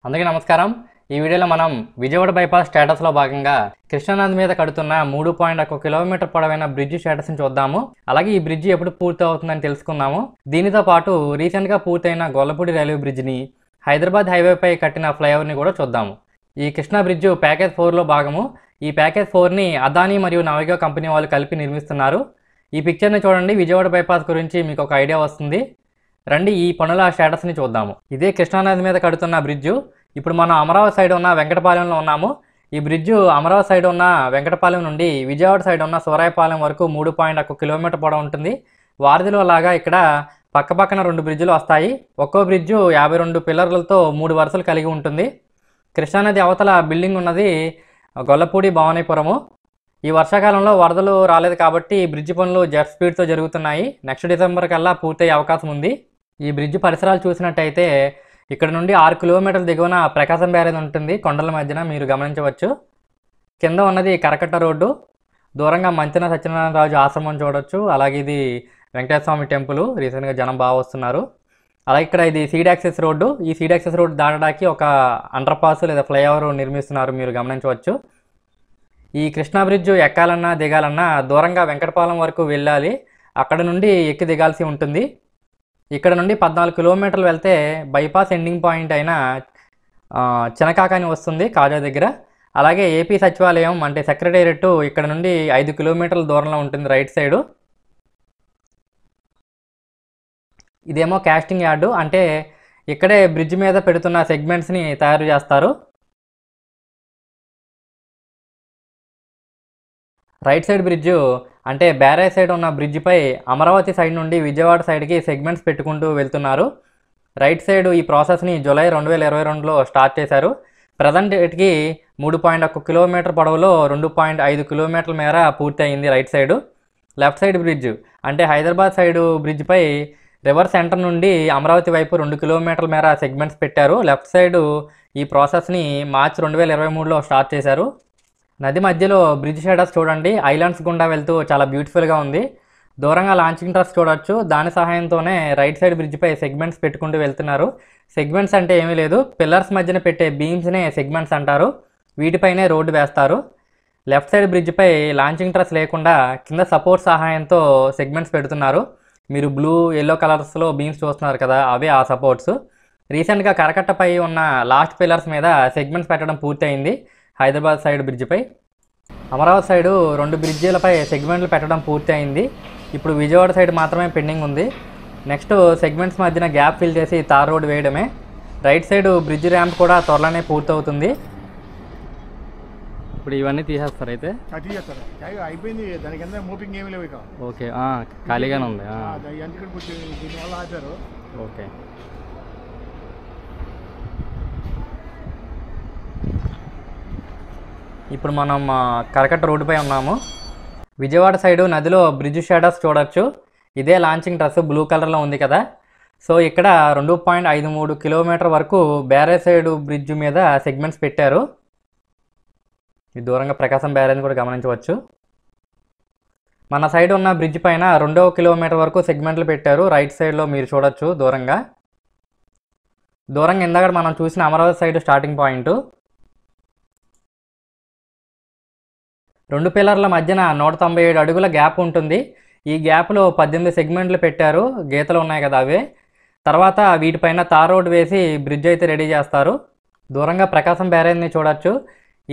అందరికీ నమస్కారం. ఈ వీడియోలో మనం విజయవాడ బైపాస్ స్టేటస్లో భాగంగా కృష్ణానది మీద కడుతున్న 3.1 కిలోమీటర్ పొడవైన బ్రిడ్జ్ స్టేటస్ని చూద్దాము. అలాగే ఈ బ్రిడ్జ్ ఎప్పుడు పూర్తి అవుతుందని తెలుసుకుందాము. దీనితో పాటు రీసెంట్గా పూర్తయిన గొల్లపూడి రైల్వే బ్రిడ్జ్ని, హైదరాబాద్ హైవేపై కట్టిన ఫ్లైఓవర్ని కూడా చూద్దాము. ఈ కృష్ణా బ్రిడ్జ్ ప్యాకేజ్ 4లో భాగము. ఈ ప్యాకేజ్ 4ని అదానీ మరియు నవయుగ కంపెనీ వాళ్ళు కలిపి నిర్మిస్తున్నారు. ఈ పిక్చర్ని చూడండి, విజయవాడ బైపాస్ గురించి మీకు ఒక ఐడియా వస్తుంది. రండి ఈ పనుల స్టేటస్ని చూద్దాము. ఇదే కృష్ణానది మీద కడుతున్న బ్రిడ్జు. ఇప్పుడు మనం అమరావతి సైడ్ ఉన్న వెంకటపాలెంలో ఉన్నాము. ఈ బ్రిడ్జు అమరావతి సైడ్ ఉన్న వెంకటపాలెం నుండి విజయవాడ సైడ్ ఉన్న సూరాయపాలెం వరకు 3.1 కిలోమీటర్ పొడవు ఉంటుంది. వారధిలో లాగా ఇక్కడ పక్కపక్కన 2 బ్రిడ్జులు వస్తాయి. ఒక్కో బ్రిడ్జు 52 పిల్లర్లతో 3 వరుసలు కలిగి ఉంటుంది. కృష్ణానది అవతల బిల్డింగ్ ఉన్నది గొల్లపూడి భవానీపురము. ఈ వర్షాకాలంలో వరదలు రాలేదు కాబట్టి బ్రిడ్జి పనులు జెట్ స్పీడ్తో జరుగుతున్నాయి. నెక్స్ట్ డిసెంబర్ కల్లా పూర్తయ్యే అవకాశం ఉంది. ఈ బ్రిడ్జ్ పరిసరాలు చూసినట్టయితే ఇక్కడ నుండి 6 కిలోమీటర్ల దిగువన ప్రకాశం బ్యారేజ్ ఉంటుంది. కొండల మధ్యన మీరు గమనించవచ్చు. కింద ఉన్నది కరకట్ట రోడ్డు. దూరంగా మంతెన సత్యనారాయణ రాజు ఆశ్రమం చూడొచ్చు. అలాగే ఇది వెంకటేశ్వర స్వామి టెంపుల్. రీసెంట్గా జనం బాగా వస్తున్నారు. అలాగే ఇక్కడ ఇది సీడ్ యాక్సెస్ రోడ్డు. ఈ సీడ్ యాక్సెస్ రోడ్డు దాటడానికి ఒక అండర్ పాస్ లేదా ఫ్లైఓవర్ నిర్మిస్తున్నారు, మీరు గమనించవచ్చు. ఈ కృష్ణా బ్రిడ్జ్ ఎక్కాలన్నా దిగాలన్నా దూరంగా వెంకటపాలెం వరకు వెళ్ళాలి. అక్కడ నుండి ఎక్కి దిగాల్సి ఉంటుంది. ఇక్కడ నుండి 14 కిలోమీటర్లు వెళ్తే బైపాస్ ఎండింగ్ పాయింట్ అయిన చినకాకాని వస్తుంది కాజా దగ్గర. అలాగే ఏపీ సచివాలయం అంటే సెక్రటేరియట్ ఇక్కడ నుండి 5 కిలోమీటర్ల దూరంలో ఉంటుంది రైట్ సైడు. ఇదేమో కాస్టింగ్ యార్డు, అంటే ఇక్కడే బ్రిడ్జ్ మీద పెడుతున్న సెగ్మెంట్స్ని తయారు చేస్తారు. రైట్ సైడ్ బ్రిడ్జ్ అంటే బ్యారేజ్ సైడ్ ఉన్న బ్రిడ్జిపై అమరావతి సైడ్ నుండి విజయవాడ సైడ్కి సెగ్మెంట్స్ పెట్టుకుంటూ వెళ్తున్నారు. రైట్ సైడ్ ఈ ప్రాసెస్ని జూలై 2022లో స్టార్ట్ చేశారు. ప్రజెంట్ డేట్కి 3.1 కిలోమీటర్ పొడవులో 2.5 కిలోమీటర్ల మేర పూర్తి అయింది right side. Left side bridge అంటే హైదరాబాద్ సైడు బ్రిడ్జ్పై రివర్ సెంటర్ నుండి అమరావతి వైపు 2 కిలోమీటర్ల మేర సెగ్మెంట్స్ పెట్టారు. లెఫ్ట్ సైడు ఈ ప్రాసెస్ని మార్చి 2023లో స్టార్ట్ చేశారు. నది మధ్యలో బ్రిడ్జ్ షేడర్స్ చూడండి, ఐలాండ్స్ గుండా వెళ్తూ చాలా బ్యూటిఫుల్గా ఉంది. దూరంగా లాంచింగ్ ట్రస్ చూడొచ్చు. దాని సహాయంతోనే రైట్ సైడ్ బ్రిడ్జ్పై సెగ్మెంట్స్ పెట్టుకుంటూ వెళ్తున్నారు. సెగ్మెంట్స్ అంటే ఏమీ లేదు, పిల్లర్స్ మధ్యన పెట్టే బీమ్స్నే సెగ్మెంట్స్ అంటారు. వీటిపైనే రోడ్డు వేస్తారు. లెఫ్ట్ సైడ్ బ్రిడ్జ్పై లాంచింగ్ ట్రస్ లేకుండా కింద సపోర్ట్ సహాయంతో సెగ్మెంట్స్ పెడుతున్నారు. మీరు బ్లూ ఎల్లో కలర్స్లో బీమ్స్ చూస్తున్నారు కదా, అవే ఆ సపోర్ట్స్. రీసెంట్గా కరకట్టపై ఉన్న లాస్ట్ పిల్లర్స్ మీద సెగ్మెంట్స్ పెట్టడం పూర్తయింది హైదరాబాద్ సైడ్ బ్రిడ్జిపై. అమరావతి సైడు 2 బ్రిడ్జీలపై సెగ్మెంట్లు పెట్టడం పూర్తి అయింది. ఇప్పుడు విజయవాడ సైడ్ మాత్రమే పెండింగ్ ఉంది. నెక్స్ట్ సెగ్మెంట్స్ మధ్యన గ్యాప్ ఫిల్ చేసి తార్ రోడ్ వేయడమే. రైట్ సైడ్ బ్రిడ్జ్ ర్యాంప్ కూడా త్వరలోనే పూర్తవుతుంది. ఇప్పుడు ఇవన్నీ తీసేస్తారు అయితే అయిపోయింది. దాని కింద మూపింగ్ ఏమి లేవు ఇక. ఓకే, ఖాళీగానే ఉంది. దీనివల్ల ఆపారు. ఓకే, ఇప్పుడు మనం కరకట్ట రోడ్డుపై ఉన్నాము. విజయవాడ సైడు నదిలో బ్రిడ్జ్ షేడర్స్ చూడొచ్చు. ఇదే లాంచింగ్ ట్రస్ బ్లూ కలర్లో ఉంది కదా. సో ఇక్కడ 2.53 కిలోమీటర్ వరకు బ్యారేజ్ సైడ్ బ్రిడ్జ్ మీద సెగ్మెంట్స్ పెట్టారు. ఈ దూరంగా ప్రకాశం బ్యారేజ్ కూడా గమనించవచ్చు. మన సైడ్ ఉన్న బ్రిడ్జ్ పైన 2వ కిలోమీటర్ వరకు సెగ్మెంట్లు పెట్టారు. రైట్ సైడ్లో మీరు చూడొచ్చు. దూరంగా ఇందాక మనం చూసిన అమరావతి సైడ్ స్టార్టింగ్ పాయింట్. 2 పిల్లర్ల మధ్యన 197 అడుగుల గ్యాప్ ఉంటుంది. ఈ గ్యాప్లో 18 సెగ్మెంట్లు పెట్టారు. గీతలు ఉన్నాయి కదా అవే. తర్వాత వీటిపైన తార్ రోడ్ వేసి బ్రిడ్జ్ అయితే రెడీ చేస్తారు. దూరంగా ప్రకాశం బ్యారేజ్ని చూడొచ్చు.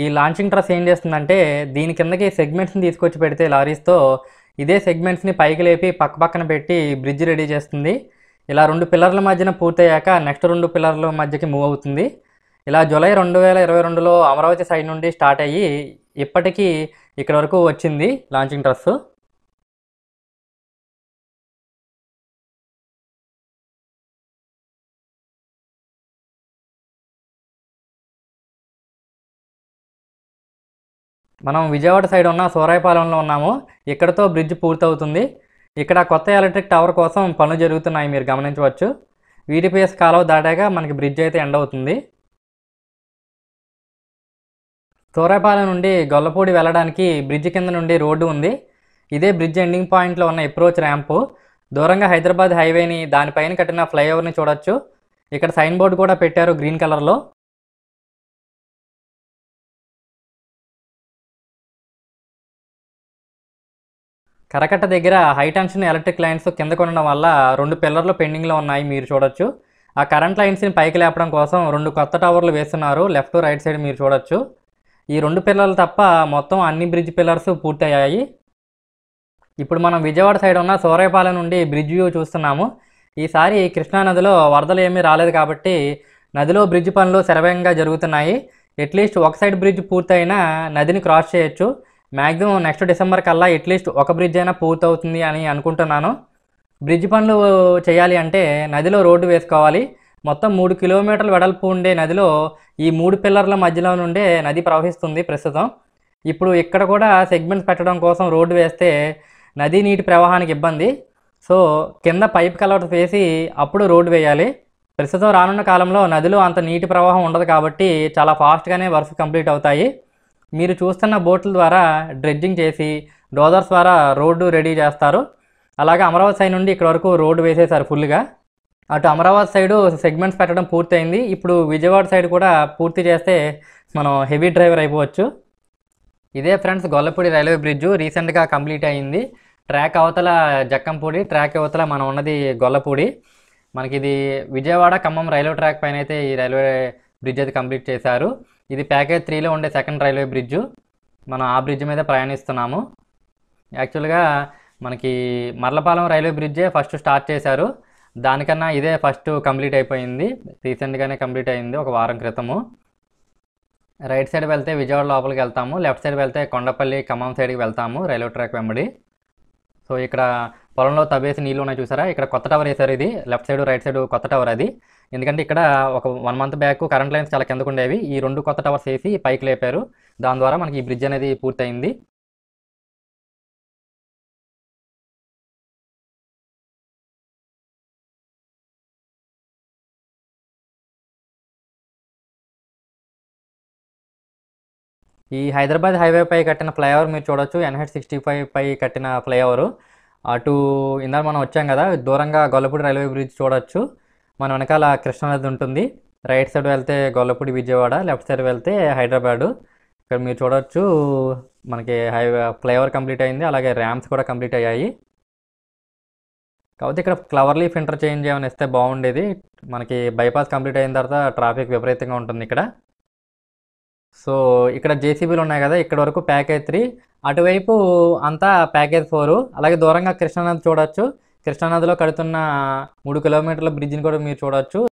ఈ లాంచింగ్ ట్రస్ ఏం చేస్తుందంటే దీని కిందకి సెగ్మెంట్స్ని తీసుకొచ్చి పెడితే లారీస్తో ఇదే సెగ్మెంట్స్ని పైకి లేపి పక్కన పెట్టి బ్రిడ్జ్ రెడీ చేస్తుంది. ఇలా 2 పిల్లర్ల మధ్యన పూర్తయ్యాక నెక్స్ట్ 2 పిల్లర్ల మధ్యకి మూవ్ అవుతుంది. ఇలా జూలై 2022లో అమరావతి సైడ్ నుండి స్టార్ట్ అయ్యి ఇప్పటికీ ఇక్కడ వరకు వచ్చింది లాంచింగ్ ట్రస్. మనం విజయవాడ సైడ్ ఉన్న సూరాయపాలెంలో ఉన్నాము. ఇక్కడతో బ్రిడ్జ్ పూర్తవుతుంది. ఇక్కడ కొత్త ఎలక్ట్రిక్ టవర్ కోసం పనులు జరుగుతున్నాయి, మీరు గమనించవచ్చు. వీటిపిఎస్ కాలువ దాటాక మనకి బ్రిడ్జ్ అయితే ఎండ్ అవుతుంది. సూరాయపాలెం నుండి గొల్లపూడి వెళ్ళడానికి బ్రిడ్జ్ కింద నుండి రోడ్డు ఉంది. ఇదే బ్రిడ్జ్ ఎండింగ్ పాయింట్లో ఉన్న అప్రోచ్ ర్యాంపు. దూరంగా హైదరాబాద్ హైవేని దానిపైన కట్టిన ఫ్లైఓవర్ని చూడొచ్చు. ఇక్కడ సైన్ బోర్డు కూడా పెట్టారు గ్రీన్ కలర్లో. కరకట్ట దగ్గర హై టెన్షన్ ఎలక్ట్రిక్ లైన్స్ కింద కొనడం వల్ల 2 పిల్లర్లు పెండింగ్లో ఉన్నాయి మీరు చూడొచ్చు. ఆ కరెంట్ లైన్స్ని పైకి లేపడం కోసం 2 కొత్త టవర్లు వేస్తున్నారు. లెఫ్ట్ రైట్ సైడ్ మీరు చూడొచ్చు. ఈ 2 పిల్లర్లు తప్ప మొత్తం అన్ని బ్రిడ్జ్ పిల్లర్స్ పూర్తయ్యాయి. ఇప్పుడు మనం విజయవాడ సైడ్ ఉన్న సూరాయపాలెం నుండి బ్రిడ్జ్ వ్యూ చూస్తున్నాము. ఈసారి కృష్ణానదిలో వరదలు ఏమీ రాలేదు కాబట్టి నదిలో బ్రిడ్జ్ పనులు శరవేగంగా జరుగుతున్నాయి. అట్లీస్ట్ ఒక సైడ్ బ్రిడ్జ్ పూర్తయినా నదిని క్రాస్ చేయొచ్చు. మ్యాక్సిమం నెక్స్ట్ డిసెంబర్ కల్లా అట్లీస్ట్ ఒక బ్రిడ్జ్ అయినా పూర్తవుతుంది అని అనుకుంటున్నాను. బ్రిడ్జ్ పనులు చేయాలి అంటే నదిలో రోడ్డు వేసుకోవాలి. మొత్తం 3 కిలోమీటర్ల వెడల్పు ఉండే నదిలో ఈ 3 పిల్లర్ల మధ్యలో నుండే నది ప్రవహిస్తుంది ప్రస్తుతం. ఇప్పుడు ఇక్కడ కూడా సెగ్మెంట్స్ పెట్టడం కోసం రోడ్డు వేస్తే నదీ నీటి ప్రవాహానికి ఇబ్బంది. సో కింద పైప్ కలర్స్ వేసి అప్పుడు రోడ్డు వేయాలి. ప్రస్తుతం రానున్న కాలంలో నదిలో అంత నీటి ప్రవాహం ఉండదు కాబట్టి చాలా ఫాస్ట్గానే వర్క్స్ కంప్లీట్ అవుతాయి. మీరు చూస్తున్న బోట్ల ద్వారా డ్రెడ్జింగ్ చేసి డోజర్స్ ద్వారా రోడ్డు రెడీ చేస్తారు. అలాగే అమరావతి సైడ్ నుండి ఇక్కడ వరకు రోడ్డు వేసేశారు ఫుల్గా. అటు అమరావతి సైడు సెగ్మెంట్స్ పెట్టడం పూర్తయింది. ఇప్పుడు విజయవాడ సైడ్ కూడా పూర్తి చేస్తే మనం హెవీ డ్రైవర్ అయిపోవచ్చు. ఇదే ఫ్రెండ్స్ గొల్లపూడి రైల్వే బ్రిడ్జు రీసెంట్గా కంప్లీట్ అయ్యింది. ట్రాక్ అవతల జక్కంపూడి, ట్రాక్ అవతల మనం ఉన్నది గొల్లపూడి. మనకి ఇది విజయవాడ ఖమ్మం రైల్వే ట్రాక్ పైన అయితే ఈ రైల్వే బ్రిడ్జ్ అయితే కంప్లీట్ చేశారు. ఇది ప్యాకేజ్ 3లో ఉండే సెకండ్ రైల్వే బ్రిడ్జు. మనం ఆ బ్రిడ్జ్ మీద ప్రయాణిస్తున్నాము. యాక్చువల్గా మనకి మర్లపాలెం రైల్వే బ్రిడ్జే ఫస్ట్ స్టార్ట్ చేశారు. దానికన్నా ఇదే ఫస్ట్ కంప్లీట్ అయిపోయింది. రీసెంట్గానే కంప్లీట్ అయింది, ఒక వారం క్రితము. రైట్ సైడ్ వెళ్తే విజయవాడ లోపలికి వెళ్తాము, లెఫ్ట్ సైడ్ వెళ్తే కొండపల్లి ఖమ్మం సైడ్కి వెళ్తాము రైల్వే ట్రాక్ వెంబడి. సో ఇక్కడ పొలంలో తవ్వేసి నీళ్ళు ఉన్నాయి చూసారా, ఇక్కడ కొత్త టవర్ వేశారు. ఇది లెఫ్ట్ సైడ్ రైట్ సైడ్ కొత్త టవర్ అది. ఎందుకంటే ఇక్కడ ఒక 1 మంత్ బ్యాక్ కరెంట్ లైన్స్ చాలా కిందకు ఉండేవి. ఈ 2 కొత్త టవర్స్ వేసి పైకి లేపారు. దాని ద్వారా మనకి ఈ బ్రిడ్జ్ అనేది పూర్తయింది. ఈ హైదరాబాద్ హైవే పై కట్టిన ఫ్లైఓవర్ మీరు చూడొచ్చు. NH-65 పై కట్టిన ఫ్లైఓవరు. అటు ఇందాక మనం వచ్చాం కదా, దూరంగా గొల్లపూడి రైల్వే బ్రిడ్జ్ చూడొచ్చు. మన వెనకాల కృష్ణానది ఉంటుంది. రైట్ సైడ్ వెళ్తే గొల్లపూడి విజయవాడ, లెఫ్ట్ సైడ్ వెళ్తే హైదరాబాదు. ఇక్కడ మీరు చూడొచ్చు మనకి హైవే ఫ్లైఓవర్ కంప్లీట్ అయింది. అలాగే ర్యాంప్స్ కూడా కంప్లీట్ అయ్యాయి. కాకపోతే ఇక్కడ ఫ్లవర్ లీఫ్ ఇంటర్చేంజ్ ఏమైనా ఇస్తే బాగుండేది. మనకి బైపాస్ కంప్లీట్ అయిన తర్వాత ట్రాఫిక్ విపరీతంగా ఉంటుంది ఇక్కడ. సో ఇక్కడ జేసీబీలు ఉన్నాయి కదా, ఇక్కడ వరకు ప్యాకేజ్ 3, అటువైపు అంతా ప్యాకేజ్ 4. అలాగే దూరంగా కృష్ణానది చూడొచ్చు. కృష్ణానదిలో కడుతున్న 3 కిలోమీటర్ల బ్రిడ్జిని కూడా మీరు చూడొచ్చు.